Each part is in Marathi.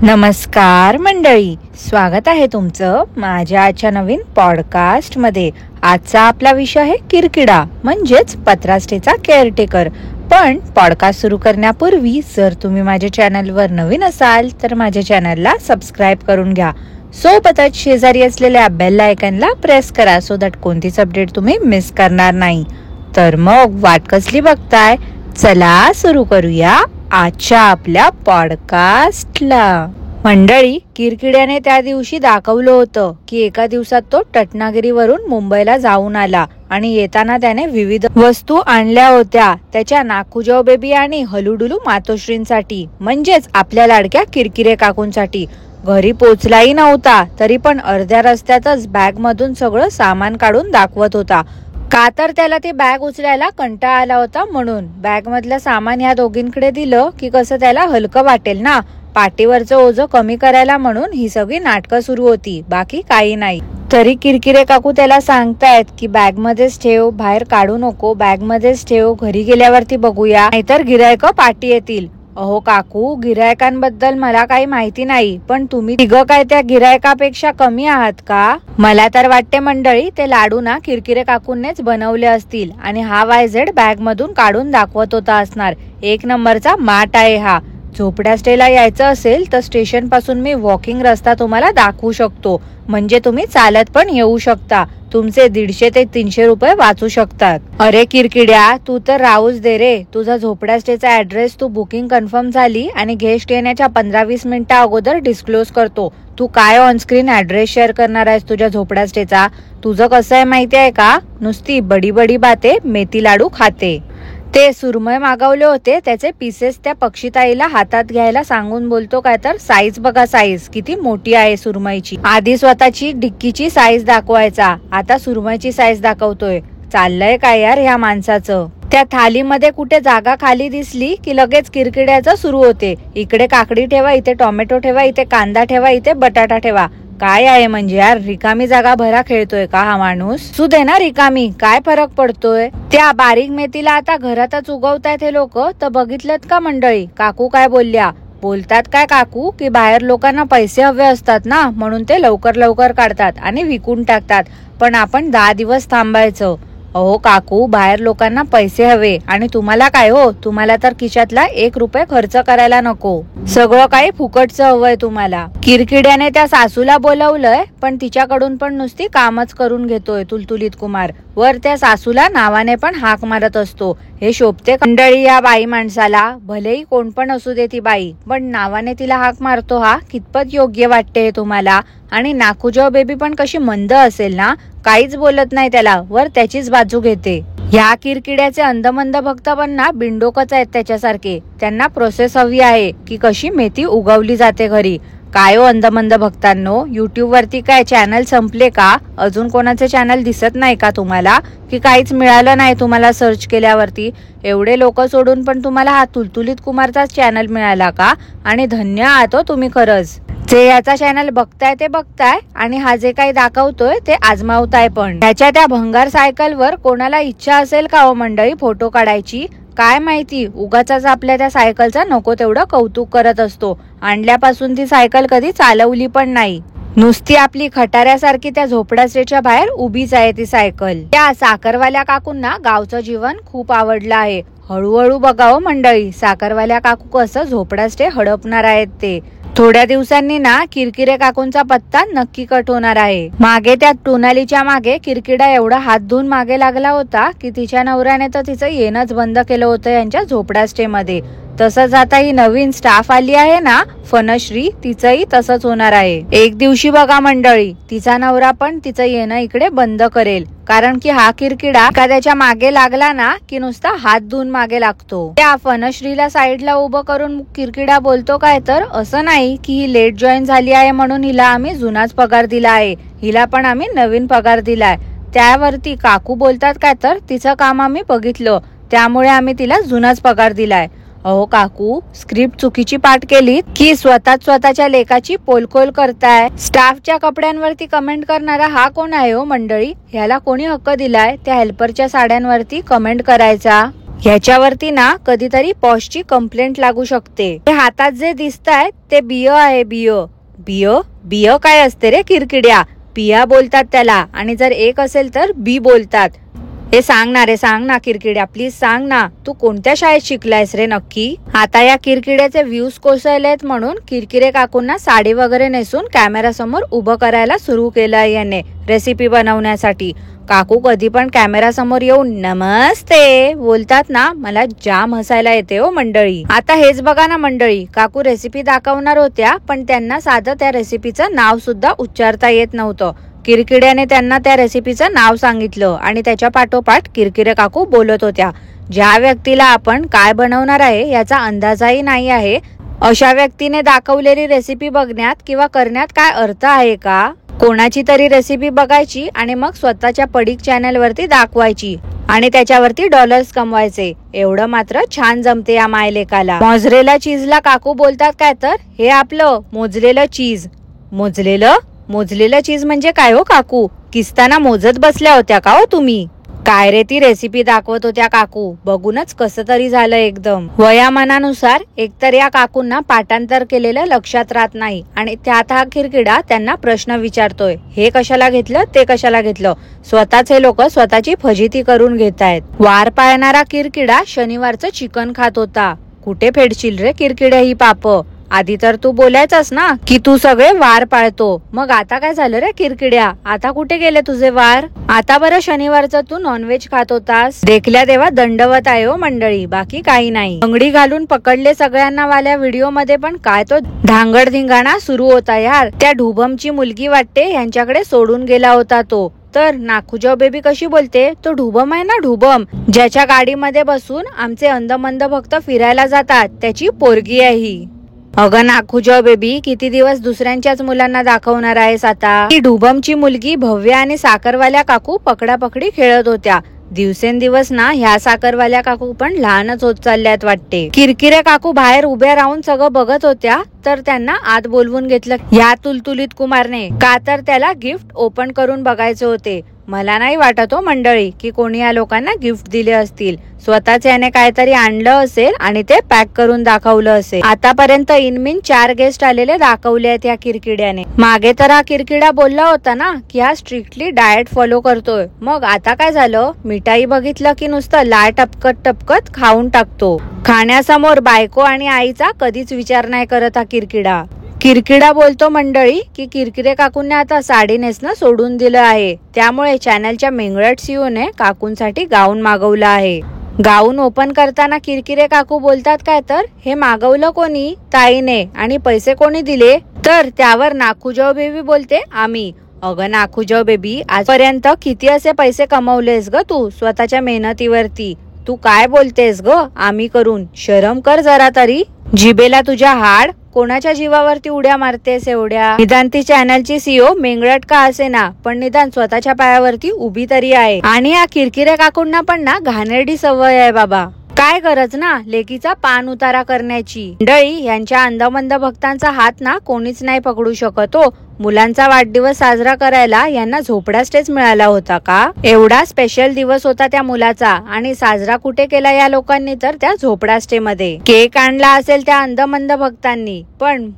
नमस्कार मंडळी, स्वागत आहे तुमचं माझ्या आजच्या नवीन पॉडकास्ट मध्ये। आजचा आपला विषय आहे किरकिडा म्हणजेच पत्रास्टेचा केअरटेकर। पण पॉडकास्ट सुरू करण्यापूर्वी जर तुम्ही माझ्या चॅनलवर नवीन असाल तर माझ्या चॅनलला सबस्क्राईब करून घ्या। सोबतच शेजारी असलेल्या बेल आयकॉनला प्रेस करा सो दॅट कोणतीच अपडेट तुम्ही मिस करणार नाही। तर मग वाट कसली बघताय, चला सुरू करूया आजच्या आपल्या पॉडकास्टला। मंडळी, किरकिड्याने त्या दिवशी दाखवलं होतं की एका दिवसात तो रत्नागिरीवरून मुंबईला जाऊन आला आणि येताना त्याने विविध वस्तू आणल्या होत्या त्याच्या नाखुजाऊ बेबी आणि हलुडुलू मातोश्रींसाठी, म्हणजेच आपल्या लाडक्या किरकिरे काकूंसाठी। घरी पोचलाही नव्हता तरी पण अर्ध्या रस्त्यातच बॅग मधून सगळं सामान काढून दाखवत होता। का तर त्याला ती बॅग उचलायला कंटाळा आला होता म्हणून। बॅग मधलं सामान ह्या दोघींकडे दिलं की कसं त्याला हलकं वाटेल ना। पाठीवरचं ओझं कमी करायला म्हणून ही सगळी नाटकं सुरू होती, बाकी काही नाही। तरी किरकिरे काकू त्याला सांगतायत की बॅग मध्येच ठेव, बाहेर काढू नको, बॅग मध्येच ठेव, घरी गेल्यावरती बघूया, नाहीतर गिरायकं पाठी येतील। अहो काकू, गिरायकांबद्दल मला काही माहिती नाही, पण तुम्ही तिघं काय त्या गिरायकापेक्षा कमी आहात का? मला तर वाटते मंडळी ते लाडू ना किरकिरे काकूंनीच बनवले असतील आणि हा YZ बॅग मधून काढून दाखवत होता असणार। एक नंबरचा माट आहे हा। झोपड्या स्टेला यायचं असेल तर स्टेशन पासून मी वॉकिंग रस्ता तुम्हाला दाखवू शकतो, म्हणजे तुम्ही चालत पण येऊ शकता। तुमचे 150 ते 300 रुपये वाचू शकतात। अरे किरकिड्या, तू तर राहूच दे रे। तुझा झोपड्या स्टेचा ऍड्रेस तू बुकिंग कन्फर्म झाली आणि गेस्ट येण्याच्या 15-20 मिनिटा अगोदर डिस्क्लोज करतो। तू काय ऑनस्क्रीन ऍड्रेस शेअर करणार आहेस तुझ्या झोपड्या स्टेचा? तुझं कसं आहे माहिती आहे का, नुसती बडी बडी बाते मेथी लाडू खाते। ते सुरमय मागवले होते त्याचे पीसेस त्या पक्षीताईला हातात घ्यायला सांगून बोलतो काय तर, साईज बघा, साईज किती मोठी आहे सुरमईची। आधी स्वतःची डिक्कीची साईज दाखवायचा, आता सुरमईची साईज दाखवतोय। चाललंय काय यार ह्या माणसाचं। त्या थालीमध्ये कुठे जागा खाली दिसली की लगेच किरकिड्याचं सुरू होते। इकडे काकडी ठेवा, इथे टोमॅटो ठेवा, इथे कांदा ठेवा, इथे बटाटा ठेवा। काय आहे म्हणजे यार, रिकामी जागा भरा खेळतोय का हा माणूस? सुदे ना रिकामी, काय फरक पडतोय? त्या बारीक मेथीला आता घरातच उगवतायत हे लोक, तर बघितलत का मंडळी काकू काय बोलल्या? बोलतात काय काकू की बाहेर लोकांना पैसे हवे असतात ना, म्हणून ते लवकर लवकर काढतात आणि विकून टाकतात, पण आपण 10 दिवस थांबायचं। अहो काकू, बाहेर लोकांना पैसे हवे आणि तुम्हाला काय हो, तुम्हाला तर खिशातला 1 रुपये खर्च करायला नको, सगळं काही फुकटचं हवंय तुम्हाला। किरकिड्याने त्या सासूला बोलवलंय पण तिच्याकडून पण नुसती कामच करून घेतोय तुलतुलीत कुमार। वर त्या सासूला नावाने पण हाक मारत असतो। हे शोभते मंडळी या बाई माणसाला? भलेही कोण पण असू दे ती बाई, पण नावाने तिला हाक मारतो हा कितपत योग्य वाटते हे तुम्हाला? आणि नाखुजाऊ बेबी पण कशी मंद असेल ना, काहीच बोलत नाही त्याला, वर त्याचीच बाजू घेते। ह्या किरकिड्याचे अंधमंद भक्त पण ना बिंडोकच आहेत त्याच्यासारखे। त्यांना प्रोसेस हवी आहे की कशी मेथी उगवली जाते घरी। काय हो अंधमंद भक्तांनो, युट्यूब वरती काय चॅनल संपले का? अजून कोणाचे चॅनल दिसत नाही का तुम्हाला? की काहीच मिळालं नाही तुम्हाला सर्च केल्यावरती? एवढे लोक सोडून पण तुम्हाला हा तुलतुलीत कुमारचाच चॅनल मिळाला का? आणि धन्य आहात हो तुम्ही खरंच। जे याचा चॅनल बघताय ते बघताय आणि हा जे काही दाखवतोय ते आजमावताय पण। ह्याच्या त्या भंगार सायकलवर कोणाला इच्छा असेल का हो मंडळी फोटो काढायची? काय माहिती, उगाच आपल्या त्या सायकलचा नको तेवढं कौतुक करत असतो। आणल्यापासून ती सायकल कधी चालवली पण नाही, नुसती आपली खटाऱ्यासारखी त्या झोपड्याच्या बाहेर उभीच आहे ती सायकल। त्या साखरवाल्या काकूंना गावचं जीवन खूप आवडलं आहे। हळूहळू बघावं मंडळी, साखरवाल्या काकू कसं झोपडास्टे हडपणार आहेत ते। थोड्या दिवसांनी ना किरकिरे काकूंचा पत्ता नक्की कट होणार आहे। मागे त्या टोनालीच्या मागे किरकिडा एवढा हात धुवून मागे लागला होता की तिच्या नवऱ्याने तर तिचं येणंच बंद केलं होतं यांच्या झोपडा स्टे मध्ये। तसंच आता ही नवीन स्टाफ आली आहे ना फनश्री, तिचंही तसंच होणार आहे। एक दिवशी बघा मंडळी, तिचा नवरा पण तिचं येणं इकडे बंद करेल, कारण की हा किरकिडा एखाद्याच्या मागे लागला ना की नुसता हात धुवून मागे लागतो। त्या फनश्रीला साईडला उभं करून किरकिडा बोलतो काय तर, असं नाही की ही लेट जॉईन झाली आहे म्हणून हिला आम्ही जुनाच पगार दिला आहे, हिला पण आम्ही नवीन पगार दिलाय। त्यावरती काकू बोलतात काय तर, तिचं काम आम्ही बघितलं त्यामुळे आम्ही तिला जुनाच पगार दिलाय। अहो काकू, स्क्रिप्ट चुकीची पाठ केली की स्वतःच्या लेखाची पोलखोल करताय। स्टाफच्या कपड्यांवरती कमेंट करणारा हा कोण आहे हो मंडळी? ह्याला कोणी हक्क दिलाय त्या हेल्परच्या साड्यांवरती कमेंट करायचा? ह्याच्यावरती ना कधीतरी पॉशची कंप्लेंट लागू शकते. हे हातात जे दिसतायत ते बिय आहे. बिय काय असते रे किरकिड्या? बिया बोलतात त्याला, आणि जर एक असेल तर बी बोलतात. हे सांग ना किरकिड्या, प्लीज सांग ना, तू कोणत्या शाळेत शिकलायस रे नक्की? आता या किरकिड्याचे व्ह्यूज कोसळलेत म्हणून किरकिरे काकूंना साडी वगैरे नेसून कॅमेरा समोर उभं करायला सुरू केलं याने रेसिपी बनवण्यासाठी. काकू कधी पण कॅमेरा समोर येऊन नमस्ते बोलतात ना, मला जाम हसायला येते हो मंडळी. आता हेच बघा ना मंडळी, काकू रेसिपी दाखवणार होत्या पण त्यांना साधं त्या रेसिपीचं नाव सुद्धा उच्चारता येत नव्हतं. किरकिड्याने त्यांना त्या रेसिपीचं नाव सांगितलं आणि त्याच्या पाठोपाठ किरकिरे काकू बोलत होत्या. ज्या व्यक्तीला आपण काय बनवणार आहे याचा अंदाजही नाही आहे, अशा व्यक्तीने दाखवलेली रेसिपी बघण्यात किंवा करण्यात काय अर्थ आहे का? कोणाची तरी रेसिपी बघायची आणि मग स्वतःच्या पडीक चॅनल वरती दाखवायची आणि त्याच्यावरती डॉलर्स कमवायचे. एवढं मात्र छान जमते या मायलेकाला. मोझरेला चीजला काकू बोलतात काय तर हे आपलं मोजलेलं चीज. मोजलेलं चीज म्हणजे काय हो काकू? किस्ताना मोजत बसल्या होत्या का हो तुम्ही? काय रे ती रेसिपी दाखवत होत्या काकू, बघूनच कसं तरी झालं एकदम. वयामानानुसार एकतर या काकूंना पाठांतर केलेलं लक्षात राहत नाही आणि त्यात हा किरकिडा त्यांना प्रश्न विचारतोय, हे कशाला घेतलं ते कशाला घेतलं. स्वतःच हे लोक स्वतःची फजिती करून घेतायत. वार पाळणारा किरकिडा शनिवारचं चिकन खात होता. कुठे फेडशील रे किरकिड्या ही पाप? आधी तर तू बोलायचंस ना की तू सगळे वार पाळतो, मग आता काय झालं रे किरकिड्या? आता कुठे गेले तुझे वार? आता बरं शनिवारचं तू नॉनव्हेज खात होतास. देखल्या देवा दंडवत आहे हो मंडळी, बाकी काही नाही. अंगडी घालून पकडले सगळ्यांना वाल्या व्हिडिओ मध्ये पण काय तो धांगड धिंगाणा सुरू होता यार. त्या ढुबमची मुलगी वाटते यांच्याकडे सोडून गेला होता तो. तर नाखुजाव बेबी कशी बोलते, तो ढुबम आहे ना ढुबम, ज्याच्या गाडीमध्ये बसून आमचे अंधमंद भक्त फिरायला जातात, त्याची पोरगी आहे ही. अगं नाखुजाव बेबी, किती दिवस दुसऱ्यांच्याच मुलांना दाखवणार आहेस आता? ही ढुबमची मुलगी भव्य आणि साखरवाल्या काकू पकडापकडी खेळत होत्या. दिवसेंदिवस ना ह्या साखरवाल्या काकू पण लहानच होत चालल्यात वाटते. किरकिरे काकू बाहेर उभ्या राहून सगळं बघत होत्या तर त्यांना आत बोलवून घेतलं या तुलतुलीत कुमारने, का तर त्याला गिफ्ट ओपन करून बघायचे होते. मला नाही वाटत हो मंडळी की कोणी या लोकांना गिफ्ट दिले असतील. स्वतःच याने काहीतरी आणलं असेल आणि ते पॅक करून दाखवलं असेल. आतापर्यंत इनमिन 4 गेस्ट आलेले दाखवले आहेत या किरकिड्याने. मागे तर हा किरकिडा बोलला होता ना की हा स्ट्रिक्टली डाएट फॉलो करतोय, मग आता काय झालं? मिठाई बघितलं की नुसतं लाळ टपकत खाऊन टाकतो. खाण्यासमोर बायको आणि आईचा कधीच विचार नाही करत हा किरकिडा. किरकिडा बोलतो मंडळी की किरकिरे काकूंनी आता साडी नेसणं सोडून दिलं आहे, त्यामुळे चॅनलच्या मेंगळट सीओने काकूंसाठी गाऊन मागवलं आहे. गाऊन ओपन करताना किरकिरे काकू बोलतात काय तर हे मागवलं कोणी? ताईने. आणि पैसे कोणी दिले? तर त्यावर नाखुजाव बेबी बोलते आम्ही. अगं नाखुजाव बेबी, आजपर्यंत किती असे पैसे कमवलेस ग तू स्वतःच्या मेहनतीवरती? तू काय बोलतेस ग आम्ही करून? शरम कर जरा तरी. जिबेला तुझ्या हाड, कोणाच्या जीवावरती उड्या मारतेस एवढ्या? निदान ती चॅनलची सीओ मेंगळट का असे ना, पण निदान स्वतःच्या पायावरती उभी तरी आहे. आणि या किरकिरे काकूंना पण ना घाणेरडी सवय आहे बाबा. काय गरज ना लेकीचा पान उतारा करण्याची. मंडळी, यांच्या अंधमंद भक्तांचा हात ना कोणीच नाही पकडू शकत हो. मुलांचा वाढदिवस साजरा करायला यांना झोपडा स्टेज मिळाला होता का? एवढा स्पेशल दिवस होता त्या मुलाचा आणि साजरा कुठे केला या लोकांनी? तर त्या झोपडा स्टे मध्ये. केक आणला असेल त्या अंधमंद भक्तांनी, पण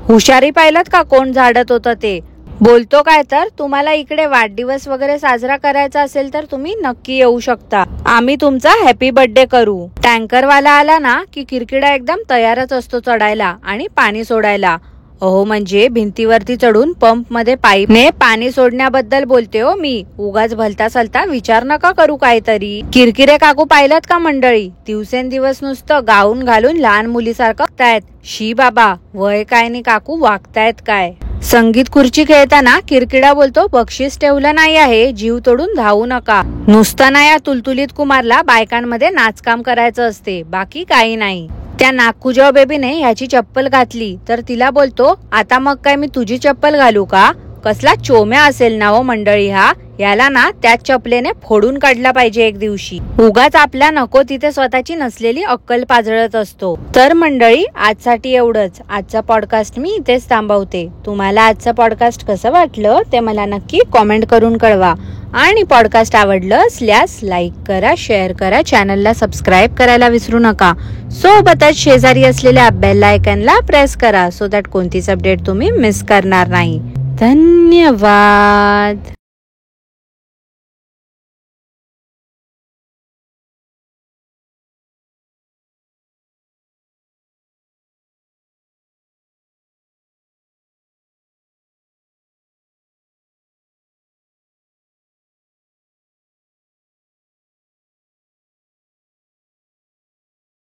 हुशारी पाहिलं का कोण झाडत होतं ते? बोलतो काय तर तुम्हाला इकडे वाढदिवस वगैरे साजरा करायचा असेल तर तुम्ही नक्की येऊ शकता, आम्ही तुमचा हॅपी बर्थडे करू. टँकरवाला आला ना की किरकिडा एकदम तयारच असतो चढायला आणि पाणी सोडायला. अहो म्हणजे भिंतीवरती चढून पंप मध्ये पाईपने पाणी सोडण्याबद्दल बोलते हो मी. उगाच भलता सलता विचार नका करू काहीतरी. किरकिरे काकू पाहिलं का मंडळी? दिवसेंदिवस नुसतं गाऊन घालून लहान मुलीसारखं वागतायत. शी बाबा, वय काय नि काकू वागतायत काय? संगीत खुर्ची खेळताना किरकिडा बोलतो बक्षीस ठेवलं नाही आहे, जीव तोडून धावू नका. नुसतं ना या तुलतुलीत कुमारला बायकांमध्ये नाचकाम करायचं असते, बाकी काही नाही. त्या नाखुजाव बेबीने ह्याची चप्पल घातली तर तिला बोलतो आता मग काय मी तुझी चप्पल घालू का? कसला चोम्या असेल ना हो मंडळी हा. याला ना त्याच चपलेने फोडून काढला पाहिजे एक दिवशी. उगाच आपल्या नको तिथे स्वतःची नसलेली अक्कल पाजळत असतो. तर मंडळी आजसाठी एवढंच. आजचा पॉडकास्ट मी इथेच थांबवते. तुम्हाला आजचं पॉडकास्ट कसं वाटलं ते मला नक्की कॉमेंट करून कळवा. आणि पॉडकास्ट आवडलं असल्यास लाईक करा, शेअर करा, चॅनलला सबस्क्राईब करायला विसरू नका. सोबतच शेजारी असलेल्या बेल आयकॉनला प्रेस करा सो दॅट कोणतीच अपडेट तुम्ही मिस करणार नाही. धन्यवाद.